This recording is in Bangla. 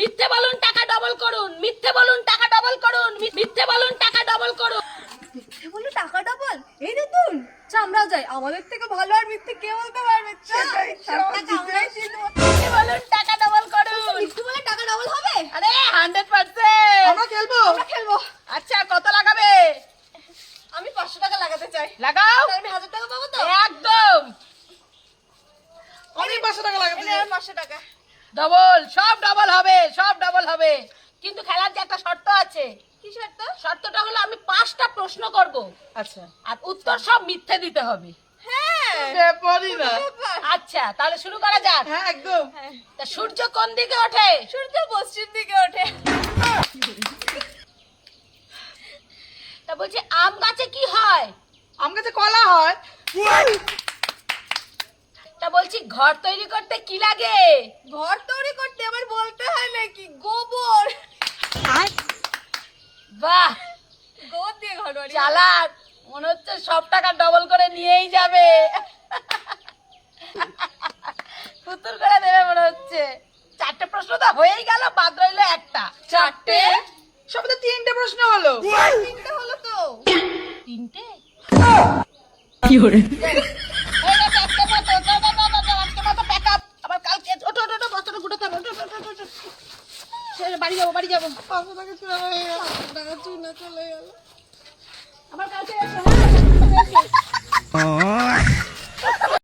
মিথ্যে বলুন টাকা ডবল করুন, মিথ্যে বলুন টাকা ডবল করুন, মিথ্যে বলুন টাকা ডবল করুন। মিথ্যে বলে টাকা ডবল? এই নতুন আমরা যাই, আমাদের থেকে ভালো আর মিথ্যে কে বলতে পারবে? মিথ্যে বলুন টাকা ডবল করুন। মিথ্যে বলে টাকা ডবল হবে? আরে 100%। আমরা খেলবো। আচ্ছা কত লাগাবে? আমি 500 টাকা লাগাতে চাই। লাগাও। তাহলে আমি 1000 টাকা পাবো তো? একদম। আমি 500 টাকা লাগাতে চাই। 500 টাকা। ডবল, সব ডবল হবে, সব ডবল হবে। কিন্তু খেলার যে একটা শর্ত আছে। কি শর্ত? শর্তটা হলো আমি 5টা প্রশ্ন করব। আচ্ছা। আর উত্তর সব মিথ্যে দিতে হবে। হ্যাঁ। ব্যাপারই না। আচ্ছা তাহলে শুরু করা যাক। হ্যাঁ একদম। তা সূর্য কোন দিকে ওঠে? সূর্য পশ্চিম দিকে ওঠে। তা বলছি আম গাছে কি হয়? আম গাছে কলা হয়। তা বলছি ঘর তৈরি করতে কি লাগে? ঘর তৈরি করতে আবার বলতে হয় নাকি? গোবর। বাহ গোবর দিয়ে ঘর বাড়ি। চালাক, মনে হচ্ছে সব টাকা ডবল করে নিয়েই যাবে। পুতুল করে দেবে মনে হচ্ছে। 4টে প্রশ্ন তো হয়েই গেল, বাদ রইল একটা। 4টে? সবে তো 3টে প্রশ্ন হলো। 3টে হলো তো। 3টে? কি হরে? হয়ে গেছে আজকে মতো। দাও, আজকে মতো প্যাক আপ। আবার কালকে ওঠো বস্তাটা গুটাতে হবে। ওঠো। বাড়ি যাবো। 500 টাকা চুরা হয়ে গেল। টাকা চুনা চলে গেল। আবার কালকে এসো, হ্যাঁ?